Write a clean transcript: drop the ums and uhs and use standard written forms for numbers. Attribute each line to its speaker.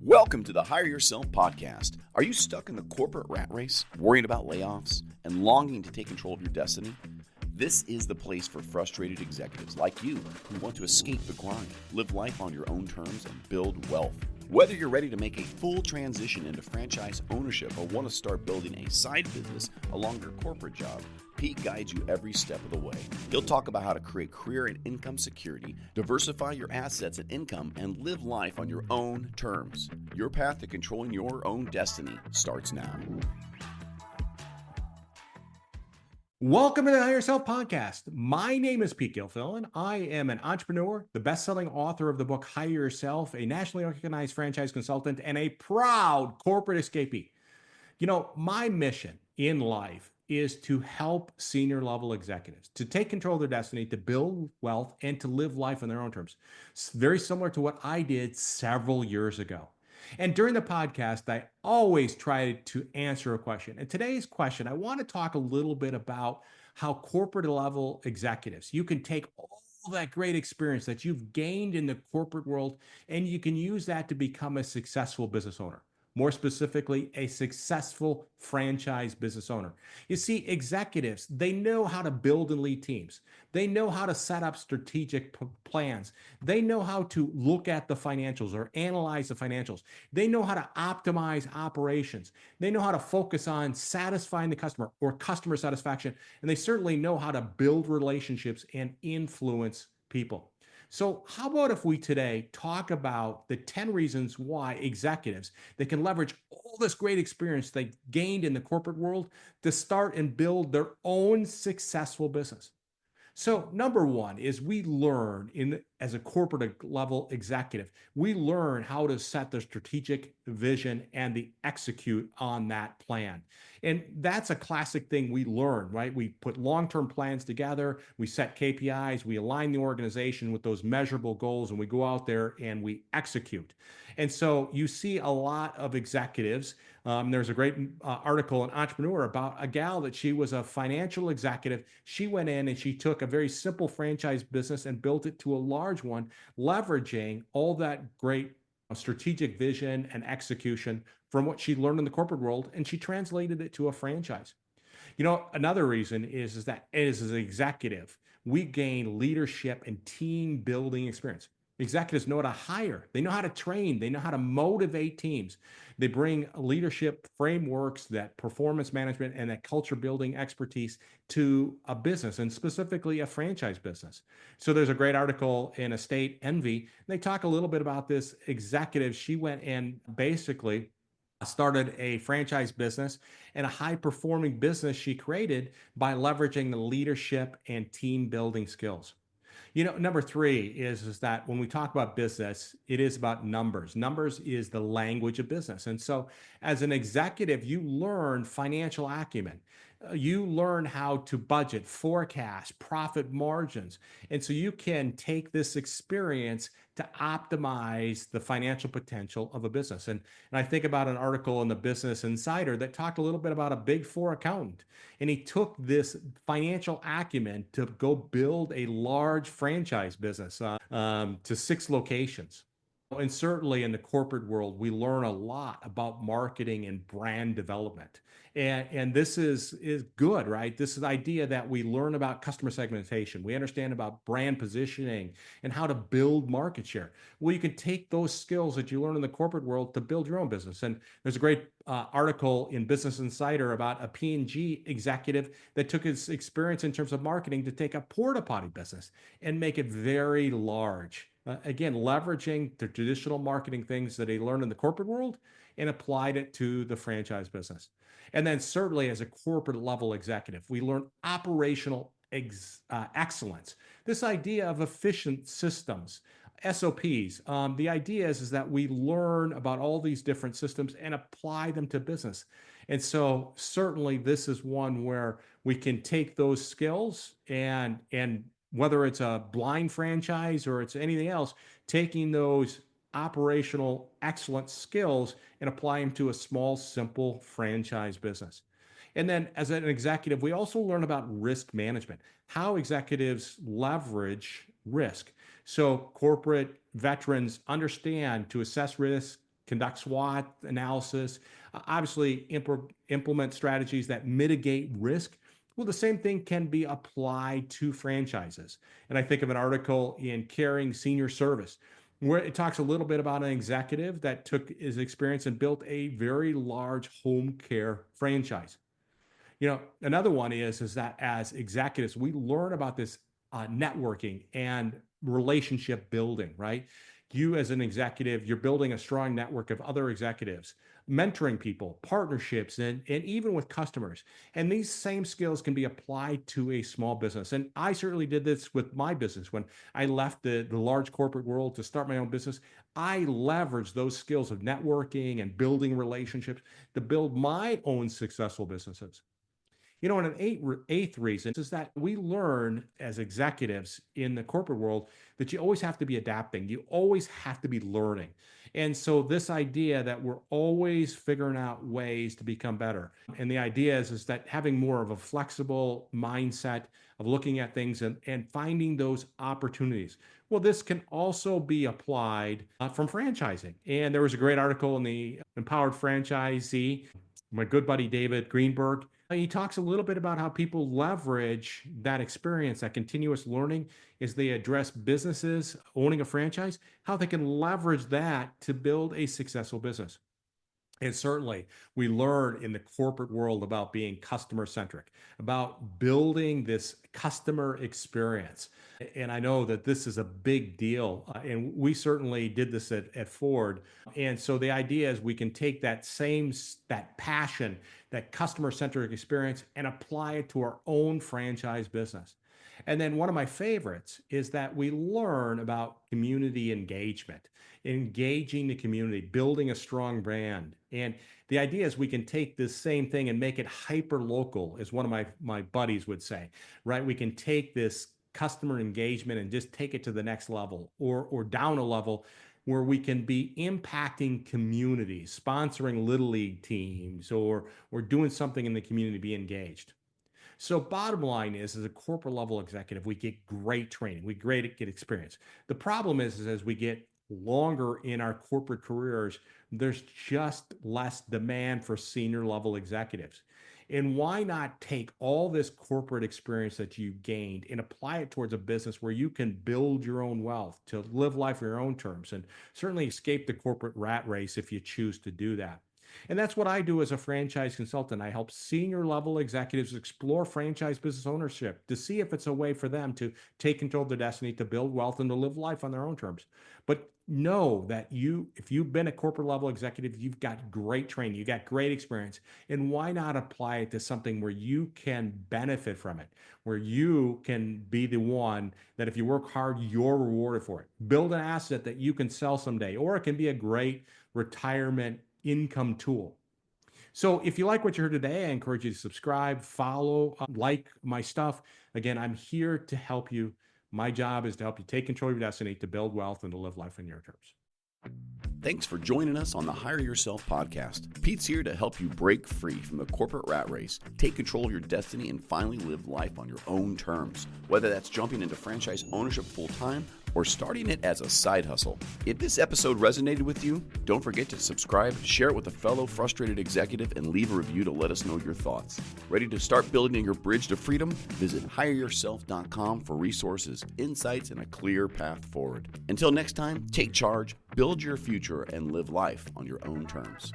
Speaker 1: Welcome to the Hire Yourself podcast. Are you stuck in the corporate rat race, worrying about layoffs, and longing to take control of your destiny? This is the place for frustrated executives like you who want to escape the grind, live life on your own terms, and build wealth. Whether you're ready to make a full transition into franchise ownership or want to start building a side business along your corporate job, Pete guides you every step of the way. He'll talk about how to create career and income security, diversify your assets and income, and live life on your own terms. Your path to controlling your own destiny starts now.
Speaker 2: Welcome to the Hire Yourself podcast. My name is Pete Gilfillan. I am an entrepreneur, the best-selling author of the book Hire Yourself, a nationally recognized franchise consultant, and a proud corporate escapee. You know, my mission in life is to help senior level executives to take control of their destiny, to build wealth, and to live life on their own terms. It's very similar to what I did several years ago. And during the podcast, I always try to answer a question. And today's question, I want to talk a little bit about how corporate level executives, you can take all that great experience that you've gained in the corporate world, and you can use that to become a successful business owner. More specifically, a successful franchise business owner. You see, executives, they know how to build and lead teams. They know how to set up strategic plans. They know how to look at the financials or analyze the financials. They know how to optimize operations. They know how to focus on satisfying the customer or customer satisfaction. And they certainly know how to build relationships and influence people. So how about if we today talk about the 10 reasons why executives, they can leverage all this great experience they gained in the corporate world to start and build their own successful business. So number one is we learn as a corporate level executive, we learn how to set the strategic vision and the execute on that plan. And that's a classic thing we learn, right? We put long-term plans together, we set KPIs, we align the organization with those measurable goals, and we go out there and we execute. And so you see a lot of executives. There's a great article in Entrepreneur about a gal that she was a financial executive. She went in and she took a very simple franchise business and built it to a large one, leveraging all that great strategic vision and execution from what she learned in the corporate world, and she translated it to a franchise. You know, another reason is that as an executive, we gain leadership and team building experience. Executives know how to hire, they know how to train, they know how to motivate teams. They bring leadership frameworks, that performance management and that culture building expertise to a business, and specifically a franchise business. So there's a great article in Estate Envy. They talk a little bit about this executive. She went and basically started a franchise business and a high performing business she created by leveraging the leadership and team building skills. You know, number three is that when we talk about business, it is about numbers. Numbers is the language of business. And so as an executive, you learn financial acumen. You learn how to budget, forecast, profit margins. And so you can take this experience to optimize the financial potential of a business. And I think about an article in the Business Insider that talked a little bit about a Big Four accountant. And he took this financial acumen to go build a large franchise business to 6 locations. And certainly in the corporate world, we learn a lot about marketing and brand development. And this is good, right? This is the idea that we learn about customer segmentation. We understand about brand positioning and how to build market share. Well, you can take those skills that you learn in the corporate world to build your own business. And there's a great article in Business Insider about a P&G executive that took his experience in terms of marketing to take a porta potty business and make it very large. Again, leveraging the traditional marketing things that he learned in the corporate world and applied it to the franchise business. And then certainly as a corporate level executive, we learn operational excellence. This idea of efficient systems, SOPs. The idea is that we learn about all these different systems and apply them to business. And so certainly this is one where we can take those skills and whether it's a blind franchise or it's anything else, taking those operational excellent skills and apply them to a small, simple franchise business. And then as an executive, we also learn about risk management, how executives leverage risk. So corporate veterans understand to assess risk, conduct SWOT analysis, obviously implement strategies that mitigate risk. Well, the same thing can be applied to franchises. And I think of an article in Caring Senior Service where it talks a little bit about an executive that took his experience and built a very large home care franchise. Another one is that as executives, we learn about this networking and relationship building, right? You as an executive, you're building a strong network of other executives, mentoring people, partnerships, and even with customers. And these same skills can be applied to a small business. And I certainly did this with my business. When I left the large corporate world to start my own business, I leveraged those skills of networking and building relationships to build my own successful businesses. And an eighth reason is that we learn as executives in the corporate world that you always have to be adapting. You always have to be learning. And so this idea that we're always figuring out ways to become better. And the idea is that having more of a flexible mindset of looking at things and finding those opportunities. Well, this can also be applied from franchising. And there was a great article in the Empowered Franchisee, my good buddy David Greenberg. He talks a little bit about how people leverage that experience, that continuous learning, as they address businesses owning a franchise, how they can leverage that to build a successful business. And certainly, we learn in the corporate world about being customer centric, about building this customer experience. And I know that this is a big deal. And we certainly did this at Ford. And so the idea is we can take that passion, that customer centric experience, and apply it to our own franchise business. And then one of my favorites is that we learn about community engagement, engaging the community, building a strong brand. And the idea is we can take this same thing and make it hyper local, as one of my buddies would say, right? We can take this customer engagement and just take it to the next level or down a level where we can be impacting communities, sponsoring little league teams or doing something in the community to be engaged. So bottom line is, as a corporate level executive, we get great training, we get experience. The problem is as we get longer in our corporate careers, there's just less demand for senior level executives. And why not take all this corporate experience that you gained and apply it towards a business where you can build your own wealth, to live life on your own terms, and certainly escape the corporate rat race if you choose to do that. And that's what I do as a franchise consultant. I help senior level executives explore franchise business ownership to see if it's a way for them to take control of their destiny, to build wealth, and to live life on their own terms. But know that if you've been a corporate level executive, you've got great training, you got great experience. And why not apply it to something where you can benefit from it, where you can be the one that if you work hard, you're rewarded for it. Build an asset that you can sell someday, or it can be a great retirement income tool. So if you like what you heard today, I encourage you to subscribe, follow, like my stuff. Again, I'm here to help you. My job is to help you take control of your destiny, to build wealth, and to live life on your terms.
Speaker 1: Thanks for joining us on the Hire Yourself podcast. Pete's here to help you break free from the corporate rat race, take control of your destiny, and finally live life on your own terms. Whether that's jumping into franchise ownership full-time or starting it as a side hustle. If this episode resonated with you, don't forget to subscribe, share it with a fellow frustrated executive, and leave a review to let us know your thoughts. Ready to start building your bridge to freedom? Visit hireyourself.com for resources, insights, and a clear path forward. Until next time, take charge, build your future, and live life on your own terms.